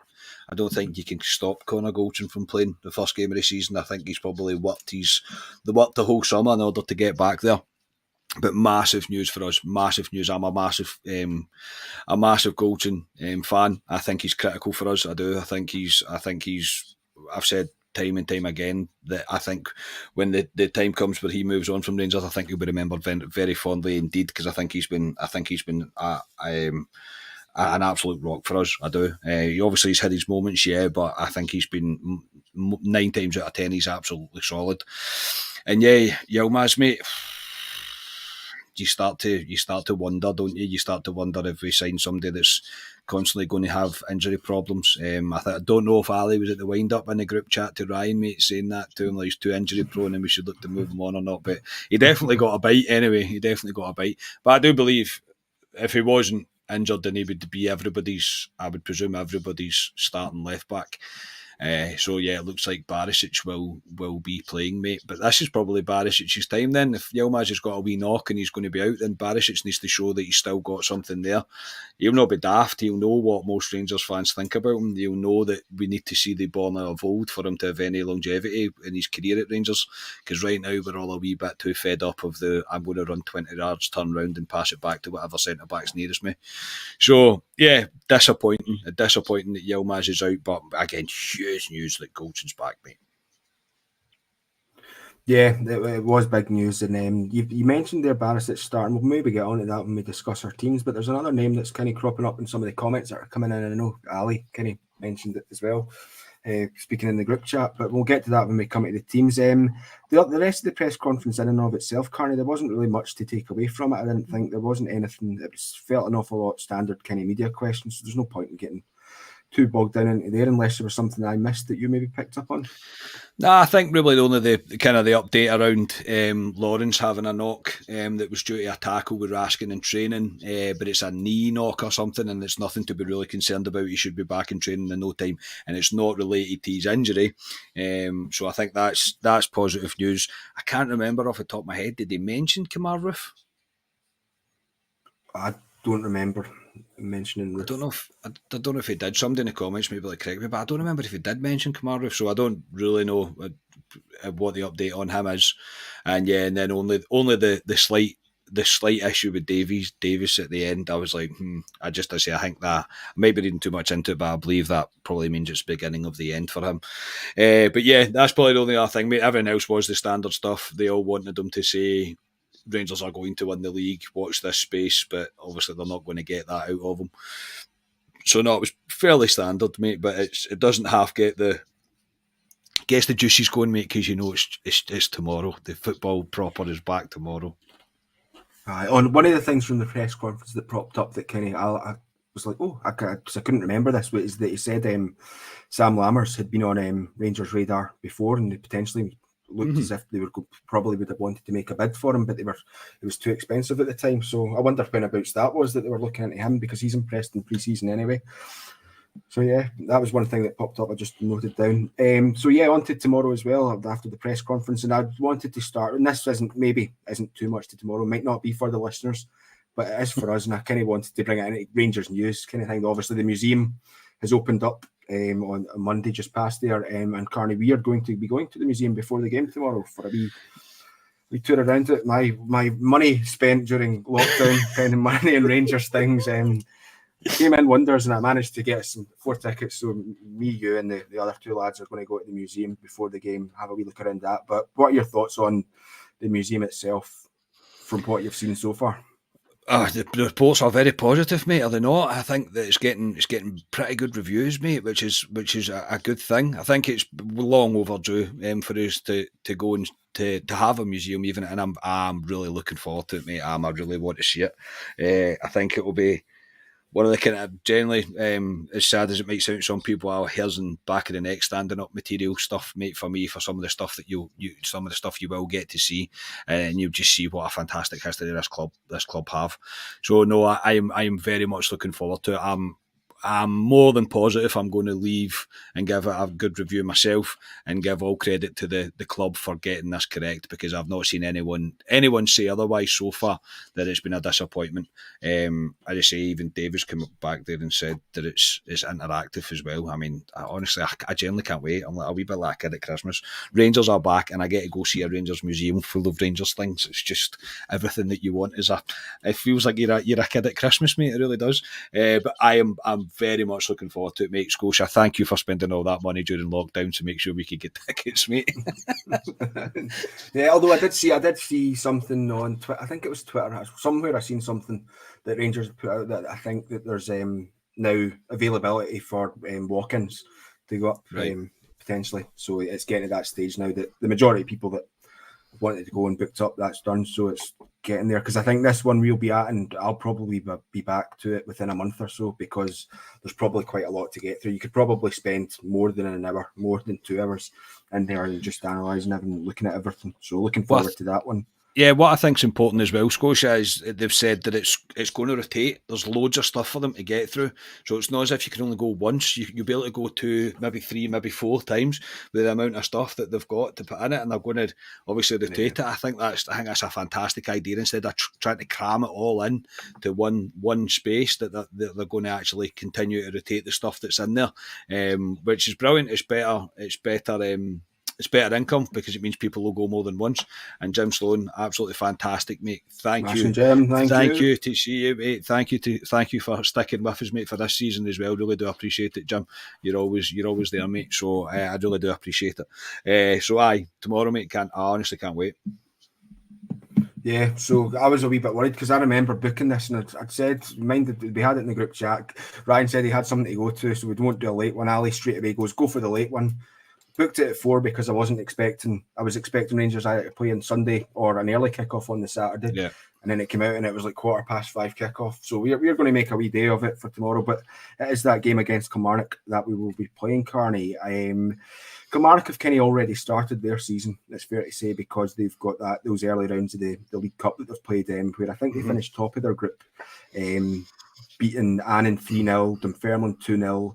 I don't think you can stop Connor Goldson from playing the first game of the season. I think he's probably worked the whole summer in order to get back there. But massive news for us. Massive news. I'm a massive Goldson fan. I think he's critical for us. I do. I think he's. I've said time and time again that I think when the time comes where he moves on from Rangers, I think he'll be remembered very, very fondly indeed, because I think he's been an absolute rock for us. I do. He obviously he's had his moments, yeah, but I think he's been 9 times out of 10 he's absolutely solid. And yeah, Yilmaz, mate, you start to wonder, don't you? You start to wonder if we sign somebody that's constantly going to have injury problems. I don't know if Ali was at the wind up in the group chat to Ryan, mate, saying that to him, like he's too injury prone and we should look to move him on or not. But he definitely got a bite anyway. He definitely got a bite. But I do believe if he wasn't injured, then he would be I would presume everybody's starting left back. So yeah, it looks like Barisic will be playing, mate. But this is probably Barisic's time then. If Yilmaz has got a wee knock and he's going to be out, then Barisic needs to show that he's still got something there. He'll not be daft. He'll know what most Rangers fans think about him. He'll know that we need to see the Borna of old for him to have any longevity in his career at Rangers. Because right now we're all a wee bit too fed up of I'm going to run 20 yards, turn round and pass it back to whatever centre-back's nearest me. So yeah, disappointing that Yilmaz is out, but again, huge news that Goldson's back, mate. Yeah, it was big news. And you mentioned there Barisic starting. We'll maybe get on to that when we discuss our teams, but there's another name that's kind of cropping up in some of the comments that are coming in, and I know Ali kind of mentioned it as well, speaking in the group chat, but we'll get to that when we come to the teams. The rest of the press conference in and of itself, Carney, there wasn't really much to take away from it. I didn't think there wasn't anything. It felt an awful lot standard kind of media questions, so there's no point in getting too bogged down into there unless there was something I missed that you maybe picked up on. Nah, I think really only the update around Lawrence having a knock that was due to a tackle with Raskin in training, but it's a knee knock or something, and it's nothing to be really concerned about. He should be back in training in no time, and it's not related to his injury. So I think that's positive news. I can't remember off the top of my head. Did they mention Kilmarnock? I don't remember mentioning Roof. I don't know if he did. Somebody in the comments maybe correct me, but I don't remember if he did mention Kilmarnock, so I don't really know what the update on him is. And yeah, and then only the slight issue with Davies at the end. I was like, I think that I might be reading too much into it, but I believe that probably means it's the beginning of the end for him. But yeah, that's probably the only other thing, mate. Everything else was the standard stuff. They all wanted him to say Rangers are going to win the league, watch this space, but obviously they're not going to get that out of him. So no, it was fairly standard, mate, but it doesn't half get the juices going, mate, because you know it's tomorrow. The football proper is back tomorrow. On one of the things from the press conference that propped up that kind of I was like, I couldn't remember this, but is that he said Sam Lammers had been on Rangers' radar before, and they potentially looked as if they probably would have wanted to make a bid for him, but it was too expensive at the time. So I wonder whenabouts that was that they were looking into him, because he's impressed in pre-season anyway. So yeah, that was one thing that popped up. I just noted down. So yeah, on to tomorrow as well after the press conference, and I wanted to start. And this isn't too much to tomorrow. Might not be for the listeners, but it is for us. And I kind of wanted to bring it in Rangers news kind of thing. Obviously, the museum has opened up on Monday just past there, and Carney, we are going to be going to the museum before the game tomorrow for a wee tour around it. My money spent during lockdown, spending money and Rangers things. Came in wonders, and I managed to get some 4 tickets. So me, you, and the other 2 lads are going to go to the museum before the game, have a wee look around that. But what are your thoughts on the museum itself from what you've seen so far? The reports are very positive, mate. Are they not? I think that it's getting pretty good reviews, mate, which is a good thing. I think it's long overdue for us to go and to have a museum, even, and I'm really looking forward to it, mate. I really want to see it. I think it will be one of the kind of generally, as sad as it might sound to some people, our hairs and back of the neck standing up material stuff, mate, for me, for some of the stuff that you will get to see, and you'll just see what a fantastic history this club have. So no, I am very much looking forward to it. I'm more than positive I'm going to leave and give it a good review myself and give all credit to the club for getting this correct, because I've not seen anyone say otherwise so far, that it's been a disappointment. I just say even Davis came back there and said that it's interactive as well. I mean, honestly, I genuinely can't wait. I'm like a wee bit like a kid at Christmas. Rangers are back and I get to go see a Rangers museum full of Rangers things. It's just everything that you want. It feels like you're a kid at Christmas, mate. It really does. But I'm very much looking forward to it, mate. Scotia, thank you for spending all that money during lockdown to make sure we could get tickets, mate. Yeah, although I did see something on Twitter. I think it was Twitter. Somewhere I seen something that Rangers put out that I think that there's now availability for walk-ins to go up, right. Potentially. So it's getting to that stage now that the majority of people that wanted to go and booked up, that's done. So it's getting there, because I think this one we'll be at, and I'll probably be back to it within a month or so, because there's probably quite a lot to get through. You could probably spend more than an hour, more than 2 hours in there and just analysing everything, looking at everything. So looking forward to that one. Yeah, what I think's important as well, Scotia, is they've said that it's going to rotate. There's loads of stuff for them to get through. So it's not as if you can only go once. You'll be able to go 2, maybe 3, maybe 4 times with the amount of stuff that they've got to put in it, and they're going to obviously rotate it. I think that's a fantastic idea. Instead of trying to cram it all in to one space, that they're going to actually continue to rotate the stuff that's in there, which is brilliant. It's better. It's better income, because it means people will go more than once. And Jim Sloan, absolutely fantastic, mate. Thank you, Jim. Thank you to see you, mate. Thank you for sticking with us, mate, for this season as well. Really do appreciate it, Jim. You're always there, mate. So I really do appreciate it. So tomorrow, mate. I honestly can't wait. Yeah, so I was a wee bit worried, because I remember booking this, and I'd said, we had it in the group chat. Ryan said he had something to go to, so we won't do a late one. Ali straight away goes, go for the late one. Booked it at 4 because I was expecting Rangers either to play on Sunday or an early kickoff on the Saturday. Yeah. And then it came out and it was like 5:15 kickoff. So we're going to make a wee day of it for tomorrow. But it is that game against Kilmarnock that we will be playing, Carney. Kilmarnock have kind of already started their season, it's fair to say, because they've got those early rounds of the League Cup that they've played, where I think they finished top of their group, beating Annan 3-0, Dunfermline 2-0,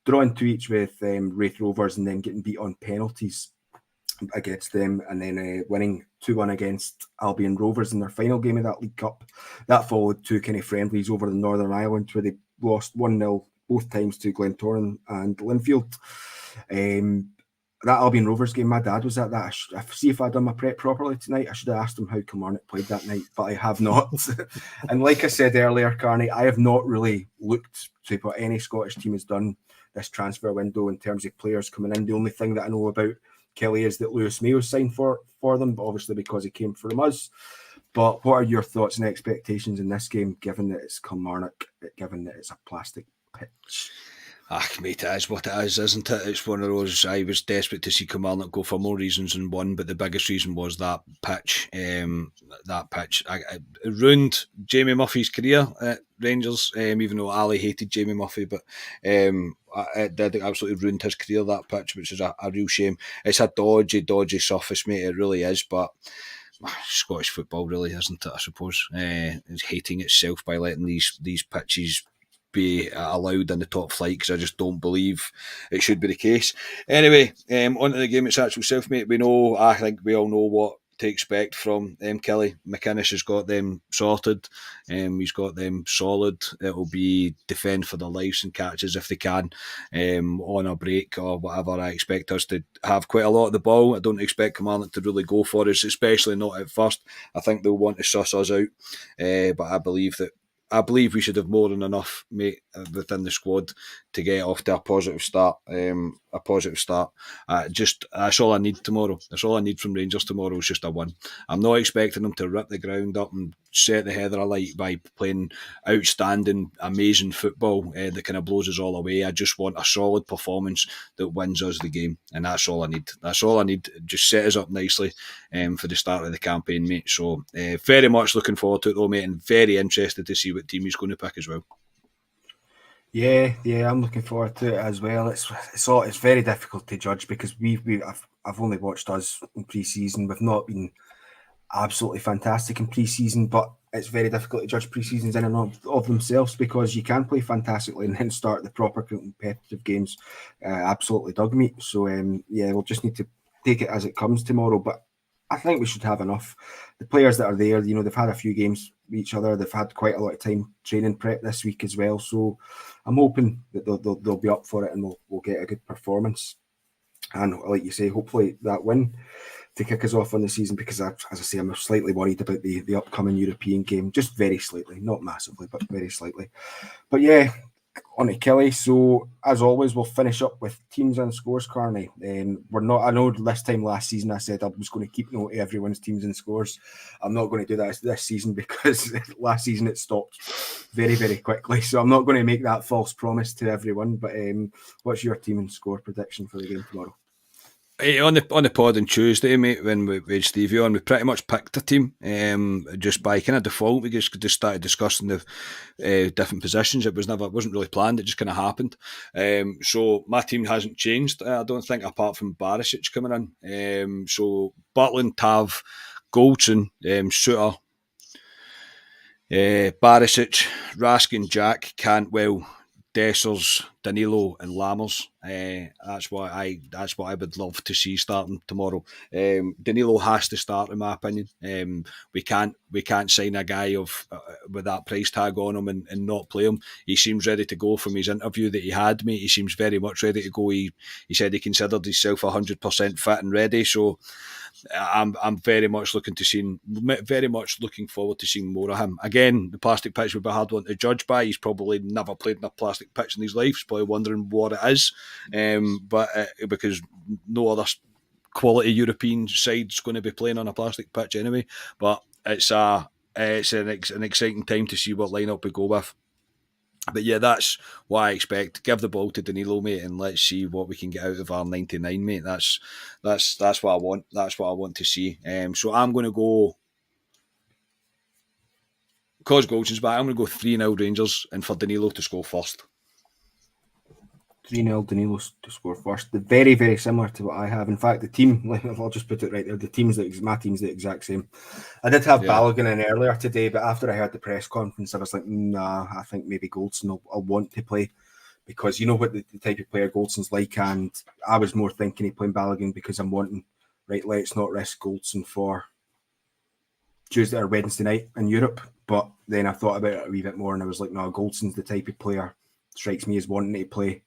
drawing 2 each with Wraith Rovers, and then getting beat on penalties against them, and then winning 2-1 against Albion Rovers in their final game of that League Cup. That followed 2 kind of friendlies over the Northern Ireland, where they lost 1-0 both times to Glentoran and Linfield. That Albion Rovers game, my dad was at that. I see if I'd done my prep properly tonight. I should have asked him how Kilmarnock played that night, but I have not. And like I said earlier, Carney, I have not really looked to what any Scottish team has done this transfer window in terms of players coming in. The only thing that I know about Kelly is that Lewis Mayo signed for them, but obviously because he came from us. But what are your thoughts and expectations in this game, given that it's Kilmarnock, given that it's a plastic pitch? Mate, it is what it is, isn't it? It's one of those. I was desperate to see Kilmarnock go for more reasons than one, but the biggest reason was that pitch. It ruined Jamie Murphy's career at Rangers, even though Ali hated Jamie Murphy, but it did absolutely ruined his career, that pitch, which is a real shame. It's a dodgy surface, mate. It really is, but Scottish football really isn't it, I suppose. It's hating itself by letting these pitches be allowed in the top flight, because I just don't believe it should be the case. Anyway, on to the game itself, mate. I think we all know what to expect from Kelly. McInnes has got them sorted. He's got them solid. It'll be defend for their lives and catches if they can on a break or whatever. I expect us to have quite a lot of the ball. I don't expect Kilmarnock to really go for us, especially not at first. I think they'll want to suss us out, but I believe we should have more than enough, mate, within the squad to get off to a positive start. That's all I need tomorrow. That's all I need from Rangers tomorrow is just a win. I'm not expecting them to rip the ground up and set the heather alight by playing outstanding, amazing football that kind of blows us all away. I just want a solid performance that wins us the game, and that's all I need. That's all I need. Just set us up nicely for the start of the campaign, mate. So very much looking forward to it, though, mate, and very interested to see what team he's going to pick as well. Yeah, I'm looking forward to it as well. It's very difficult to judge because I've only watched us in pre-season. We've not been absolutely fantastic in pre-season, but it's very difficult to judge pre-seasons in and of themselves because you can play fantastically and then start the proper competitive games absolutely dog meat. So we'll just need to take it as it comes tomorrow. But I think we should have enough. The players that are there, they've had a few games with each other. They've had quite a lot of time training prep this week as well. So I'm hoping that they'll be up for it and we'll get a good performance. And like you say, hopefully that win to kick us off on the season, because as I say, I'm slightly worried about the upcoming European game, just very slightly, not massively, but very slightly. But yeah, on to Kelly. So as always, we'll finish up with teams and scores, Carney. I know this time last season I said I was going to keep note of everyone's teams and scores. I'm not going to do that this season because last season it stopped very, very quickly. So I'm not going to make that false promise to everyone. But what's your team and score prediction for the game tomorrow? On the pod on Tuesday, mate, when we had Stevie on, we pretty much picked a team just by kind of default. We just started discussing the different positions. It wasn't really planned. It just kind of happened. So my team hasn't changed. I don't think, apart from Barisic coming in. So Butland, Tav, Goldson, Suter, Barisic, Raskin, Jack, Cantwell, Dessers, Danilo, and Lammers. That's what I would love to see starting tomorrow. Danilo has to start, in my opinion. We can't sign a guy with that price tag on him and not play him. He seems ready to go from his interview that he had, mate. He seems very much ready to go. He said he considered himself 100% fit and ready. So I'm very much looking forward to seeing more of him. Again, the plastic pitch would be a hard one to judge by. He's probably never played in a plastic pitch in his life. He's probably wondering what it is, but because no other quality European side's going to be playing on a plastic pitch anyway. But it's an exciting time to see what lineup we go with. But yeah, that's what I expect. Give the ball to Danilo, mate, and let's see what we can get out of our 99, mate. That's what I want. That's what I want to see. So I'm going to go, because Goldson's back, I'm going to go 3-0 Rangers and for Danilo to score first. 3-0 Danilo to score first. They're very, very similar to what I have. In fact, the team, I'll just put it right there, my team's the exact same. I did have Balogun in earlier today, but after I heard the press conference, I was like, nah, I think maybe Goldson I'll want to play, because you know what the type of player Goldson's like, and I was more thinking he'd play Balogun because I'm wanting, right, let's not risk Goldson for Tuesday or Wednesday night in Europe. But then I thought about it a wee bit more and I was like, no, Goldson's the type of player strikes me as wanting to play.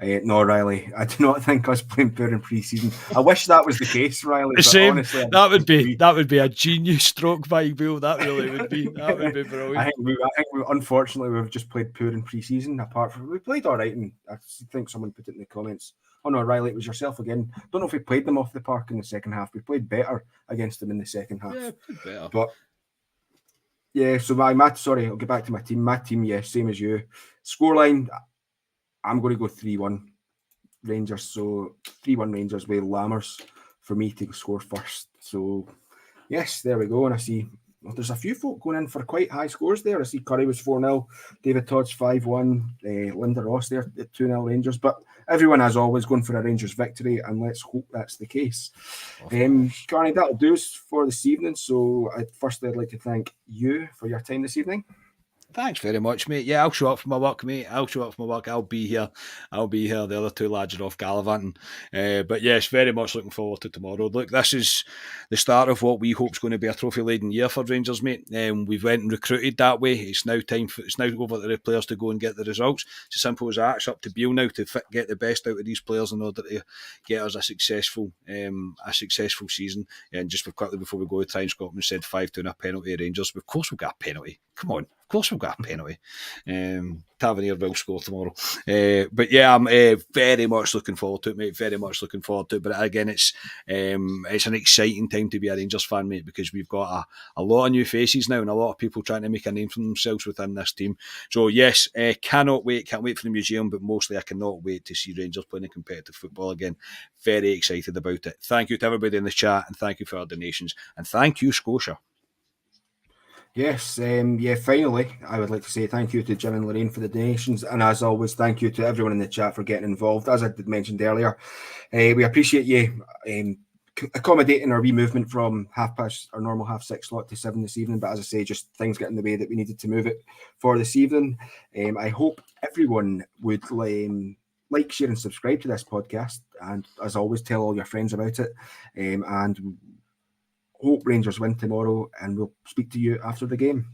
No, Riley, I do not think us playing poor in pre-season. I wish that was the case, Riley. But same. Honestly, that would be a genius stroke by Bill. That really would be. That would be brilliant. I think unfortunately we've just played poor in pre-season. Apart from we played all right, and I think someone put it in the comments. Oh no, Riley, it was yourself again. Don't know if we played them off the park in the second half. We played better against them in the second half. Yeah, better. But yeah, so I'll get back to my team. My team, yeah, same as you. Scoreline, I'm going to go 3-1 Rangers. So 3-1 Rangers with Lammers for me to score first. So yes, there we go. And I see there's a few folk going in for quite high scores there. I see Curry was 4-0, David Todd's 5-1, Linda Ross there at 2-0 Rangers. But everyone, as always, going for a Rangers victory, and let's hope that's the case. Carney, that'll do us for this evening. So firstly, I'd like to thank you for your time this evening. Thanks very much, mate. Yeah, I'll show up for my work, mate. I'll show up for my work. I'll be here. The other two lads are off gallivanting. But yes, very much looking forward to tomorrow. Look, this is the start of what we hope is going to be a trophy-laden year for Rangers, mate. We've went and recruited that way. It's now over to the players to go and get the results. It's as simple as that. It's up to Beale now to get the best out of these players in order to get us a successful season. And just quickly before we go, Time Scotland said 5-2 and a penalty Rangers. Of course we've got a penalty. Come on. Of course we've got a penalty. Tavernier will score tomorrow. But yeah, I'm very much looking forward to it, mate. Very much looking forward to it. But again, it's an exciting time to be a Rangers fan, mate, because we've got a lot of new faces now and a lot of people trying to make a name for themselves within this team. So yes, cannot wait. Can't wait for the museum, but mostly I cannot wait to see Rangers playing competitive football again. Very excited about it. Thank you to everybody in the chat, and thank you for our donations, and thank you, Scotia. Yes, finally, I would like to say thank you to Jim and Lorraine for the donations, and as always, thank you to everyone in the chat for getting involved. As I mentioned earlier, we appreciate you accommodating our movement from our normal 6:30 slot to 7 this evening, but as I say, just things get in the way that we needed to move it for this evening. I hope everyone would like, share, and subscribe to this podcast, and as always, tell all your friends about it, and hope Rangers win tomorrow, and we'll speak to you after the game.